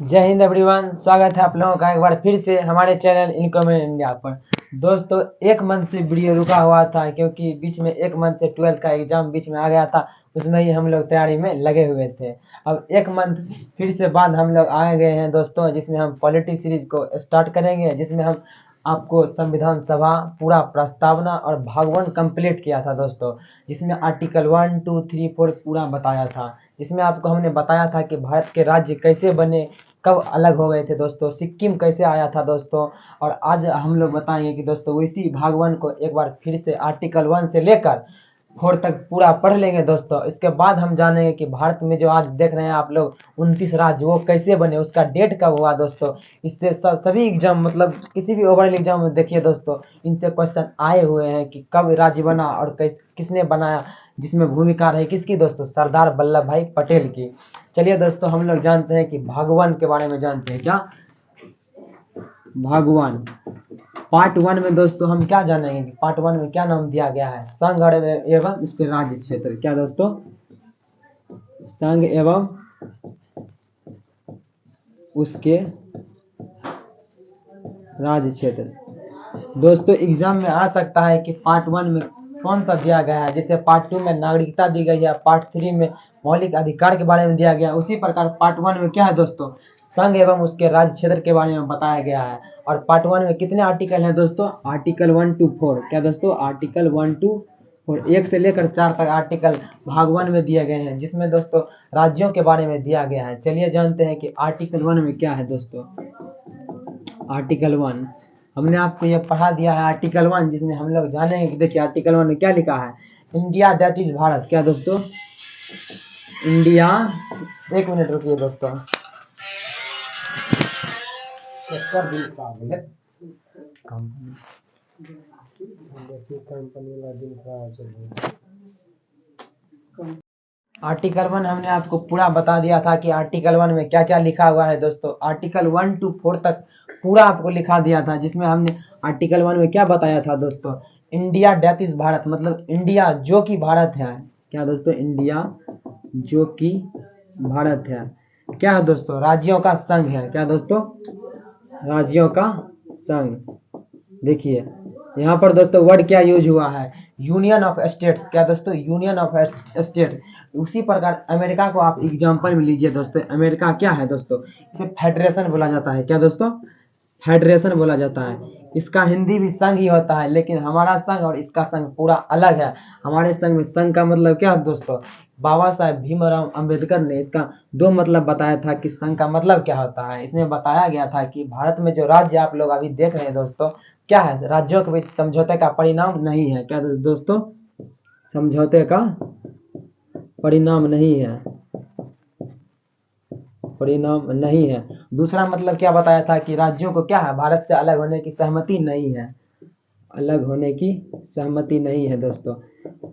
जय हिंद एवरीवन। स्वागत है आप लोगों का एक बार फिर से हमारे चैनल इनकम इन इंडिया पर। दोस्तों, एक मंथ से वीडियो रुका हुआ था क्योंकि बीच में एक मंथ से 12th का एग्जाम बीच में आ गया था। उसमें ही हम लोग तैयारी में लगे हुए थे। अब एक मंथ फिर से बाद हम लोग आ गए हैं दोस्तों, जिसमें हम पॉलिटी सीरीज को स्टार्ट करेंगे, जिसमें हम आपको संविधान सभा पूरा प्रस्तावना और भाग 1 कंप्लीट किया था दोस्तों, जिसमें आर्टिकल 1, 2, 3, 4 पूरा बताया था। जिसमें आपको हमने बताया था कि भारत के राज्य कैसे बने, कब अलग हो गए थे दोस्तों, सिक्किम कैसे आया था दोस्तों। और आज हम लोग बताएंगे कि दोस्तों इसी भाग 1 को एक बार फिर से आर्टिकल 1 से लेकर 4 तक पूरा पढ़ लेंगे दोस्तों। इसके बाद हम जानेंगे कि भारत में जो आज देख रहे हैं आप लोग 29 राज्य, वो कैसे बने, उसका डेट कब हुआ दोस्तों। इससे सभी एग्जाम, मतलब किसी भी ओवरऑल एग्जाम में देखिए दोस्तों, इनसे क्वेश्चन आए हुए हैं कि कब राज्य बना और किसने बनाया, जिसमें भूमिका रही किसकी दोस्तों, सरदार वल्लभ भाई पटेल की। चलिए दोस्तों, हम लोग जानते हैं कि भगवान के बारे में जानते हैं। क्या भगवान पार्ट 1 में दोस्तों हम क्या जानेंगे कि पार्ट 1 में क्या नाम दिया गया है, संघ एवं उसके राज्य क्षेत्र। क्या दोस्तों, संघ एवं उसके राज्य क्षेत्र। दोस्तों एग्जाम में आ सकता है कि पार्ट 1 में कौन सा दिया गया है, जैसे पार्ट 2 में नागरिकता दी गई है, पार्ट 3 में मौलिक अधिकार के बारे में दिया गया, उसी प्रकार पार्ट 1 में क्या है दोस्तों, संघ एवं उसके राज्य क्षेत्र के बारे में बताया गया है। और पार्ट 1 में कितने आर्टिकल हैं दोस्तों, आर्टिकल 1 to 4। क्या दोस्तों, आर्टिकल 1 to 4, 1 से लेकर 4 तक आर्टिकल भाग 1 में दिए गए हैं, जिसमें दोस्तों राज्यों के बारे में दिया गया है। चलिए जानते हैं कि आर्टिकल 1 में क्या है दोस्तों। आर्टिकल 1 हमने आपको ये पढ़ा दिया है, आर्टिकल 1, जिसमें हम लोग जानेंगे कि देखिए आर्टिकल 1 में क्या लिखा है, इंडिया दैट इज भारत। क्या दोस्तों, इंडिया, एक मिनट रुकिए दोस्तों, आर्टिकल 1 हमने आपको पूरा बता दिया था कि आर्टिकल 1 में क्या क्या लिखा हुआ है दोस्तों। आर्टिकल 1 to 4 तक पूरा आपको लिखा दिया था, जिसमें हमने आर्टिकल 1 में क्या बताया था दोस्तों, इंडिया डेट इज भारत, मतलब इंडिया जो कि भारत है। क्या दोस्तों, इंडिया जो कि भारत है। क्या है दोस्तों, राज्यों का संघ है। क्या दोस्तों, राज्यों का संघ। देखिए यहाँ पर दोस्तों वर्ड क्या यूज हुआ है, यूनियन ऑफ स्टेट्स। क्या दोस्तों, यूनियन ऑफ स्टेट्स। उसी प्रकार अमेरिका को आप एग्जांपल में लीजिए दोस्तों, अमेरिका क्या है दोस्तों, इसे फेडरेशन बोला जाता है। क्या दोस्तों, फेडरेशन बोला जाता है। इसका हिंदी भी संघ ही होता है, लेकिन हमारा संघ और इसका संघ पूरा अलग है। हमारे संघ में संघ का मतलब क्या है दोस्तों, बाबा साहेब भीमराव अंबेडकर ने इसका 2 मतलब बताया था कि संघ का मतलब क्या होता है। इसमें बताया गया था कि भारत में जो राज्य आप लोग अभी देख रहे हैं दोस्तों, क्या है, राज्यों के बीच समझौते का परिणाम नहीं है। क्या दोस्तों, समझौते का परिणाम नहीं है, परिणाम नहीं है। दूसरा मतलब क्या बताया था कि राज्यों को क्या है, भारत से अलग होने की सहमति नहीं है, अलग होने की सहमति नहीं है दोस्तों।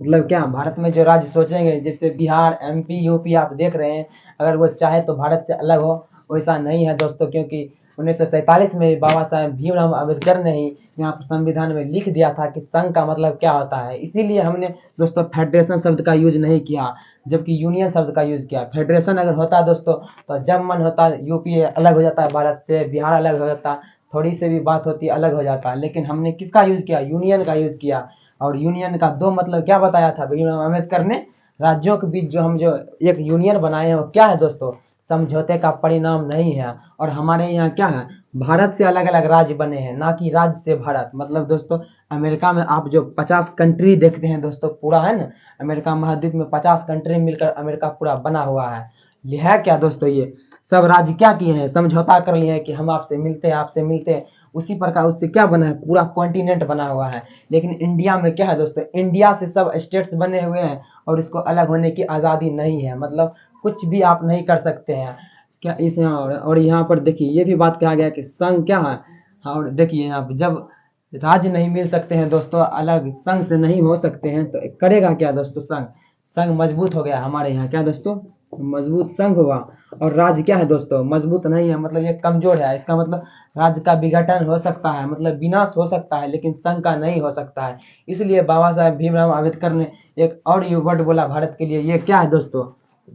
मतलब क्या, भारत में जो राज्य सोचेंगे, जैसे बिहार, एमपी, यूपी आप देख रहे हैं, अगर वो चाहे तो भारत से अलग हो, वैसा नहीं है दोस्तों, क्योंकि 1947 में बाबा साहेब भीमराव अम्बेडकर ने ही यहाँ पर संविधान में लिख दिया था कि संघ का मतलब क्या होता है। इसीलिए हमने दोस्तों फेडरेशन शब्द का यूज नहीं किया, जबकि यूनियन शब्द का यूज किया। फेडरेशन अगर होता दोस्तों, तो जब मन होता यूपी अलग हो जाता है भारत से, बिहार अलग हो जाता, थोड़ी सी भी बात होती अलग हो जाता, लेकिन हमने किसका यूज किया, यूनियन का यूज किया। और यूनियन का 2 मतलब क्या बताया था भीमराव अम्बेडकर ने, राज्यों के बीच जो हम जो एक यूनियन बनाए हैं, वो क्या है दोस्तों, समझौते का परिणाम नहीं है। और हमारे यहाँ क्या है, भारत से अलग अलग राज्य बने हैं, ना कि राज्य से भारत। मतलब दोस्तों अमेरिका में आप जो 50 कंट्री देखते हैं दोस्तों, पूरा है ना, अमेरिका महाद्वीप में 50 कंट्री मिलकर अमेरिका पूरा बना हुआ है क्या दोस्तों, ये सब राज्य क्या किए हैं, समझौता कर लिए हैं कि हम आपसे मिलते हैं, आपसे मिलते हैं। उसी प्रकार उससे क्या बना है, पूरा कॉन्टिनेंट बना हुआ है। लेकिन इंडिया में क्या है दोस्तों, इंडिया से सब स्टेट्स बने हुए हैं और इसको अलग होने की आज़ादी नहीं है, मतलब कुछ भी आप नहीं कर सकते हैं। क्या इसमें, और यहाँ पर देखिए ये भी बात कहा गया कि संघ क्या है। और देखिए यहाँ पर जब राज्य नहीं मिल सकते हैं दोस्तों, अलग संघ से नहीं हो सकते हैं, तो करेगा क्या दोस्तों, संघ, संघ मजबूत हो गया हमारे यहाँ। क्या दोस्तों, मजबूत संघ हुआ। और राज्य क्या है दोस्तों, मजबूत नहीं है, मतलब ये कमजोर है। इसका मतलब राज्य का विघटन हो सकता है, मतलब विनाश हो सकता है, लेकिन संघ का नहीं हो सकता है। इसलिए बाबा साहेब भीमराव अम्बेडकर ने एक और ये वर्ड बोला भारत के लिए, ये क्या है दोस्तों,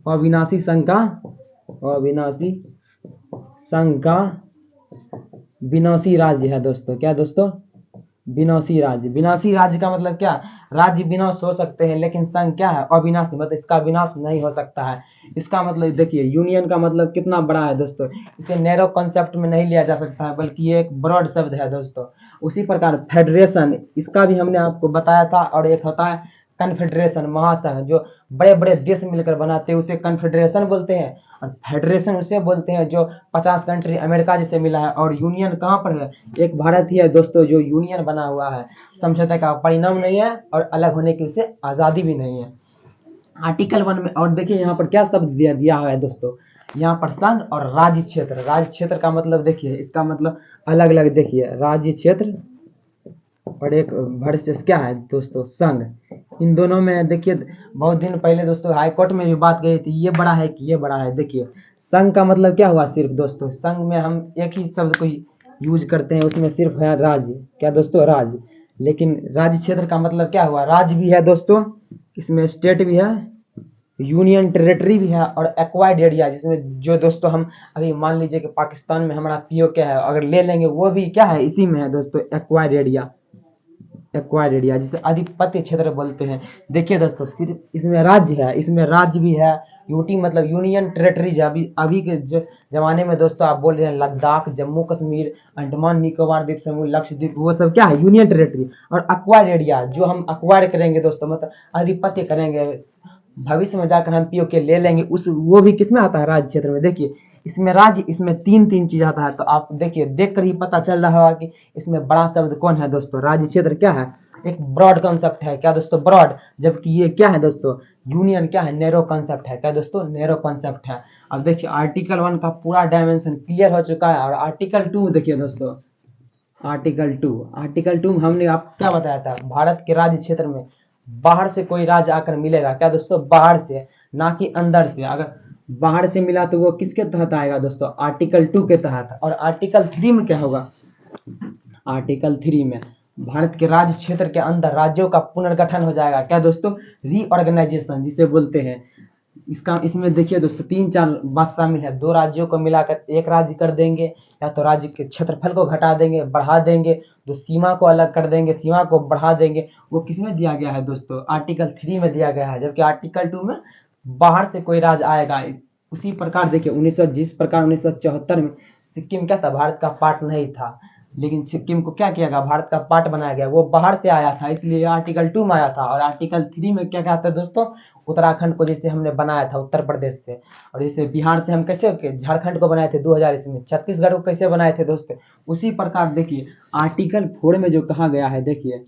अविनाशी संघ का, अविनाशी संघ का विनाशी राज्य है दोस्तों। क्या दोस्तों? विनाशी राज्य। विनाशी राज्य का मतलब क्या? राज्य विनाश हो सकते हैं लेकिन संघ क्या है? अविनाशी, मतलब इसका विनाश नहीं हो सकता है। इसका मतलब देखिए, यूनियन का मतलब कितना बड़ा है दोस्तों। इसे नैरो कॉन्सेप्ट में नहीं लिया जा सकता है, बल्कि ये एक ब्रॉड शब्द है दोस्तों। उसी प्रकार फेडरेशन, इसका भी हमने आपको बताया था। और एक होता है कन्फेडरेशन, महासंघ, जो बड़े बड़े देश मिलकर बनाते हैं उसे कन्फेडरेशन बोलते हैं। और फेडरेशन उसे बोलते हैं जो 50 कंट्री अमेरिका जैसे मिला है। और यूनियन कहाँ पर है? एक भारत ही है दोस्तों जो यूनियन बना हुआ है। समझौते का परिणाम नहीं है और अलग होने की उसे आज़ादी भी नहीं है। आर्टिकल 1 में और देखिए यहाँ पर क्या शब्द दिया हुआ है दोस्तों। यहाँ पर संघ और राज्य क्षेत्र। राज्य क्षेत्र का मतलब देखिए, इसका मतलब अलग अलग देखिए, राज्य क्षेत्र और एक वर्सेस क्या है दोस्तों? संघ। इन दोनों में देखिए, बहुत दिन पहले दोस्तों हाई कोर्ट में भी बात गई थी, ये बड़ा है कि ये बड़ा है। देखिए, संघ का मतलब क्या हुआ? सिर्फ दोस्तों, संघ में हम एक ही शब्द को यूज करते हैं, उसमें सिर्फ है राज्य। क्या दोस्तों? राज्य। लेकिन राज्य क्षेत्र का मतलब क्या हुआ? राज्य भी है दोस्तों, इसमें स्टेट भी है, यूनियन टेरिटरी भी है, और एक्वायर्ड एरिया, जिसमें जो दोस्तों हम अभी मान लीजिए कि पाकिस्तान में हमारा पीओ क्या है, अगर ले लेंगे वो भी क्या है? इसी में है दोस्तों, एक्वायर्ड एरिया। एक्वायर्ड एरिया जिसे आधिपत्य क्षेत्र बोलते हैं। देखिए दोस्तों, सिर्फ इसमें राज्य है, इसमें राज्य भी है। यूटी मतलब यूनियन टेरिटरीज। अभी अभी के जमाने में दोस्तों आप बोल रहे हैं लद्दाख, जम्मू कश्मीर, अंडमान निकोबार द्वीप समूह, लक्षद्वीप, वो सब क्या है? Union territory. और एक्वायर्ड एरिया जो हम एक्वायर करेंगे दोस्तों, मतलब आधिपत्य करेंगे, भविष्य में जाकर हम पीओके ले लेंगे, उस वो भी किसमें आता है? राज्य क्षेत्र में। देखिए, इसमें राज्य, इसमें तीन तीन चीज आता है। तो आप देखिए, देख कर ही पता चल रहा होगा कि इसमें बड़ा शब्द कौन है दोस्तों? राज्य क्षेत्र क्या है? एक ब्रॉड कॉन्सेप्ट है। क्या दोस्तों? ब्रॉड। जबकि ये क्या है दोस्तों? यूनियन क्या है? नैरो कॉन्सेप्ट है। क्या दोस्तों? नैरो कॉन्सेप्ट है। अब देखिए, आर्टिकल 1 का पूरा डायमेंशन क्लियर हो चुका है। और आर्टिकल 2 देखिए दोस्तों, आर्टिकल 2 में हमने आपको क्या बताया था? भारत के राज्य क्षेत्र में बाहर से कोई राज्य आकर मिलेगा। क्या दोस्तों? बाहर से, ना कि अंदर से। अगर बाहर से मिला तो वो किसके तहत आएगा दोस्तों? आर्टिकल 2 के तहत। और आर्टिकल 3 में क्या होगा? आर्टिकल 3 में भारत के राज्य क्षेत्र के अंदर राज्यों का पुनर्गठन हो जाएगा। क्या दोस्तों? रीऑर्गेनाइजेशन जिसे बोलते हैं। इसका इसमें देखिए दोस्तों, तीन चार बात शामिल है। दो राज्यों को मिलाकर एक राज्य कर देंगे, या तो राज्य के क्षेत्रफल को घटा देंगे, बढ़ा देंगे, जो सीमा को अलग कर देंगे, सीमा को बढ़ा देंगे। वो किसमें दिया गया है दोस्तों? आर्टिकल 3 में दिया गया है। जबकि आर्टिकल 2 में बाहर से कोई राज्य आएगा। उसी प्रकार देखिए, जिस प्रकार 1974 में सिक्किम क्या था? भारत का पार्ट नहीं था, लेकिन सिक्किम को क्या किया गया? भारत का पार्ट बनाया गया। वो बाहर से आया था, इसलिए आर्टिकल 2 में आया था। और आर्टिकल 3 में क्या कहता है दोस्तों? उत्तराखंड को जैसे हमने बनाया था उत्तर प्रदेश से, और जैसे बिहार से हम कैसे झारखंड को बनाए थे 2000 ईस्वी में, छत्तीसगढ़ को कैसे बनाए थे दोस्तों, उसी प्रकार देखिए आर्टिकल 4 में जो कहा गया है, देखिए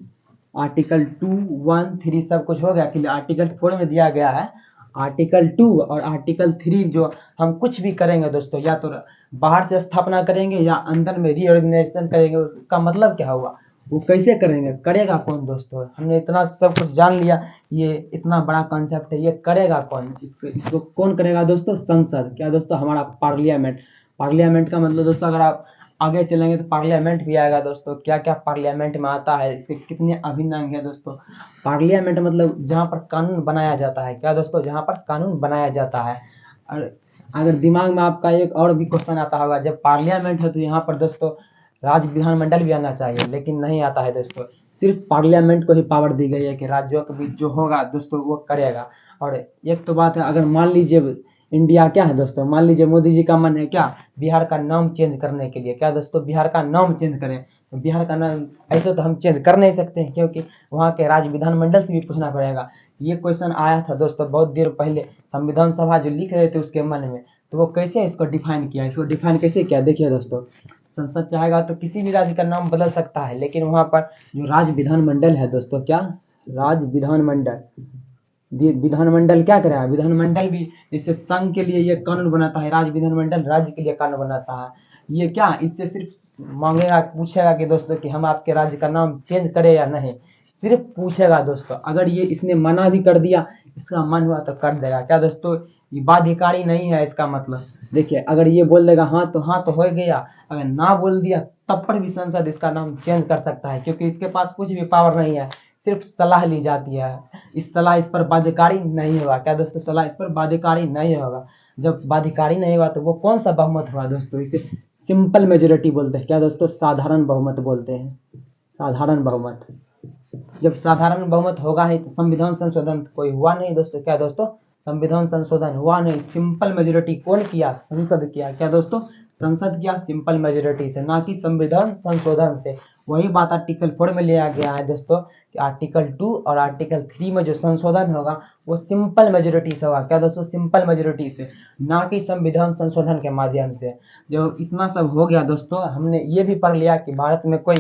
आर्टिकल 2, 1, 3 सब कुछ हो गया कि आर्टिकल 4 में दिया गया है। आर्टिकल 2 और आर्टिकल 3 जो हम कुछ भी करेंगे दोस्तों, या तो बाहर से स्थापना करेंगे या अंदर में रीऑर्गेनाइजेशन करेंगे, इसका मतलब क्या होगा? वो कैसे करेंगे? करेगा कौन दोस्तों? हमने इतना सब कुछ जान लिया, ये इतना बड़ा कॉन्सेप्ट है, ये करेगा कौन? इसको कौन करेगा दोस्तों? संसद। क्या दोस्तों? हमारा पार्लियामेंट। पार्लियामेंट का मतलब दोस्तों, अगर आप आगे चलेंगे तो पार्लियामेंट भी आएगा दोस्तों। क्या क्या पार्लियामेंट में आता है, इसके कितने अभिन्न अंग है दोस्तों? पार्लियामेंट मतलब जहाँ पर कानून बनाया जाता है। क्या दोस्तों? जहाँ पर कानून बनाया जाता है। और अगर दिमाग में आपका एक और भी क्वेश्चन आता होगा, जब पार्लियामेंट है तो यहाँ पर दोस्तों राज्य विधानमंडल भी आना चाहिए, लेकिन नहीं आता है दोस्तों। सिर्फ पार्लियामेंट को ही पावर दी गई है कि राज्यों के बीच जो होगा दोस्तों वो करेगा। और एक तो बात है, अगर मान लीजिए इंडिया क्या है दोस्तों, मान लीजिए मोदी जी का मन है क्या? बिहार का नाम चेंज करने के लिए। क्या दोस्तों? बिहार का नाम चेंज करें। तो बिहार का नाम ऐसे तो हम चेंज कर नहीं सकते हैं, क्योंकि वहाँ के राज्य विधानमंडल से भी पूछना पड़ेगा। ये क्वेश्चन आया था दोस्तों बहुत देर पहले, संविधान सभा जो लिख रहे थे उसके मन में। तो वो कैसे इसको डिफाइन किया? इसको डिफाइन कैसे किया? देखिए दोस्तों, संसद चाहेगा तो किसी भी राज्य का नाम बदल सकता है, लेकिन वहाँ पर जो राज्य विधानमंडल है दोस्तों, क्या राज्य विधानमंडल, विधानमंडल क्या करेगा? विधानमंडल भी जैसे संघ के लिए ये कानून बनाता है, राज्य विधानमंडल राज्य के लिए कानून बनाता है। ये क्या इससे सिर्फ मांगेगा, पूछेगा कि दोस्तों कि हम आपके राज्य का नाम चेंज करें या नहीं, सिर्फ पूछेगा दोस्तों। अगर ये इसने मना भी कर दिया, इसका मन हुआ तो कर देगा। क्या दोस्तों? ये बाध्यकारी नहीं है इसका मतलब। देखिए, अगर ये बोल देगा हाँ तो हो गया, अगर ना बोल दिया तब पर भी संसद इसका नाम चेंज कर सकता है, क्योंकि इसके पास कुछ भी पावर नहीं है, सिर्फ सलाह ली जाती है। इस सलाह इस पर बाध्यकारी नहीं होगा। क्या दोस्तों? सलाह इस पर बाध्यकारी नहीं होगा। जब बाधिकारी नहीं हुआ तो वो कौन सा बहुमत हुआ दोस्तों? इसे सिंपल मेजोरिटी बोलते हैं। क्या दोस्तों? साधारण बहुमत बोलते हैं, साधारण बहुमत। जब साधारण बहुमत होगा ही तो संविधान संशोधन तो कोई हुआ नहीं दोस्तों। क्या दोस्तों? संविधान संशोधन हुआ नहीं। सिंपल मेजोरिटी कौन किया? संसद किया। क्या दोस्तों? संसद किया सिंपल मेजोरिटी से, ना कि संविधान संशोधन से। वही बात आर्टिकल 4 में लिया गया है दोस्तों कि आर्टिकल 2 और आर्टिकल 3 में जो संशोधन होगा वो सिंपल मेजोरिटी से होगा। क्या दोस्तों? सिंपल मेजोरिटी से, ना कि संविधान संशोधन के माध्यम से। जो इतना सब हो गया दोस्तों, हमने ये भी पढ़ लिया कि भारत में कोई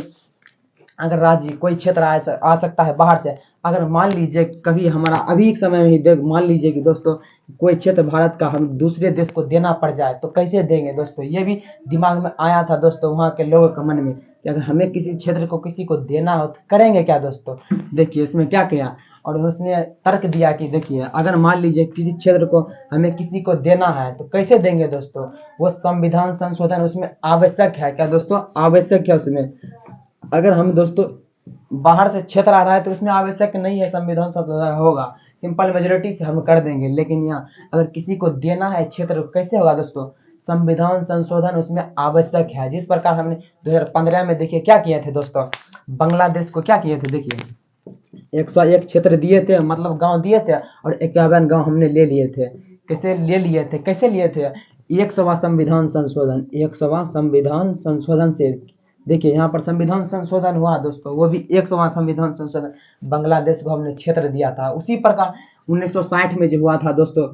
अगर राज्य कोई क्षेत्र आ सकता है बाहर से। अगर मान लीजिए कभी हमारा अभी के समय में ही मान लीजिए कि दोस्तों कोई क्षेत्र भारत का हम दूसरे देश को देना पड़ जाए तो कैसे देंगे दोस्तों? ये भी दिमाग में आया था दोस्तों वहाँ के लोगों के मन में कि अगर हमें किसी क्षेत्र को किसी को देना हो तो करेंगे क्या दोस्तों? देखिए इसमें क्या किया, और उसने तर्क दिया कि देखिए अगर मान लीजिए किसी क्षेत्र को हमें किसी को देना है तो कैसे देंगे दोस्तों? वो संविधान संशोधन उसमें आवश्यक है। क्या दोस्तों? आवश्यक है उसमें। अगर हम दोस्तों बाहर से क्षेत्र आ रहा है तो उसमें आवश्यक नहीं है संविधान संशोधन होगा, सिंपल मेजोरिटी से हम कर देंगे। लेकिन यहाँ अगर किसी को देना है क्षेत्र कैसे होगा दोस्तों? संविधान संशोधन उसमें आवश्यक है। जिस प्रकार हमने 2015 में देखिए क्या किए थे दोस्तों, बांग्लादेश को क्या किए थे? देखिए 101 क्षेत्र दिए थे, मतलब गांव दिए थे, और 51 गांव हमने ले लिए थे। कैसे ले लिए थे? कैसे लिए थे? 100वां संविधान संशोधन, 100वां संविधान संशोधन से। देखिए यहाँ पर संविधान संशोधन हुआ दोस्तों, वो भी 100वां संविधान संशोधन। बांग्लादेश को हमने क्षेत्र दिया था। उसी प्रकार 1960 में जो हुआ था दोस्तों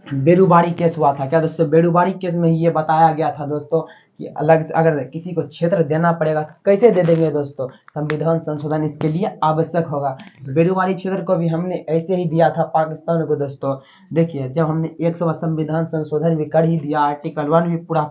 बेरुबारी केस हुआ था। क्या दोस्तों? बेरुबारी केस में ये बताया गया था दोस्तों कि अलग अगर किसी को क्षेत्र देना पड़ेगा तो कैसे दे देंगे दोस्तों? संविधान संशोधन इसके लिए आवश्यक होगा। बेरुबारी क्षेत्र को भी हमने ऐसे ही दिया था पाकिस्तान को दोस्तों। देखिए जब हमने 100वां संविधान संशोधन भी कर ही दिया, आर्टिकल 1 भी पूरा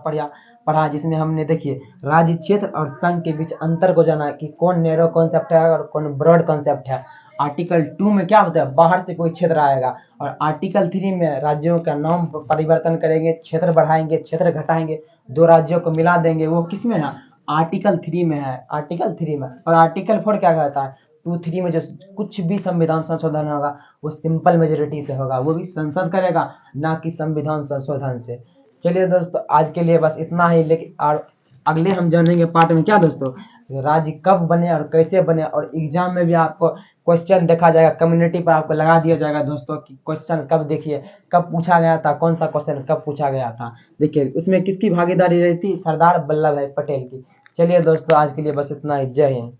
पढ़ा, जिसमें हमने देखिए राज्य क्षेत्र और संघ के बीच अंतर को जाना कि कौन नैरो कॉन्सेप्ट है और कौन ब्रॉड कॉन्सेप्ट है। आर्टिकल 2 में क्या होता है? बाहर से कोई क्षेत्र आएगा, और आर्टिकल 3 में राज्यों का नाम परिवर्तन करेंगे, क्षेत्र बढ़ाएंगे, क्षेत्र घटाएंगे, दो राज्यों को मिला देंगे। वो किस में है? आर्टिकल 3 में है, आर्टिकल 3 में। और आर्टिकल 4 क्या कहता है? 2, 3 में जो कुछ भी संविधान संशोधन होगा वो सिंपल मेजोरिटी से होगा, वो भी संसद करेगा, ना कि संविधान संशोधन से। चलिए दोस्तों आज के लिए बस इतना ही। लेकिन और अगले हम जानेंगे पार्ट में क्या दोस्तों, राज्य कब बने और कैसे बने, और एग्जाम में भी आपको क्वेश्चन देखा जाएगा, कम्युनिटी पर आपको लगा दिया जाएगा दोस्तों कि क्वेश्चन कब, देखिए कब पूछा गया था, कौन सा क्वेश्चन कब पूछा गया था। देखिए उसमें किसकी भागीदारी रही थी? सरदार वल्लभ भाई पटेल की। चलिए दोस्तों आज के लिए बस इतना ही। जय हिंद।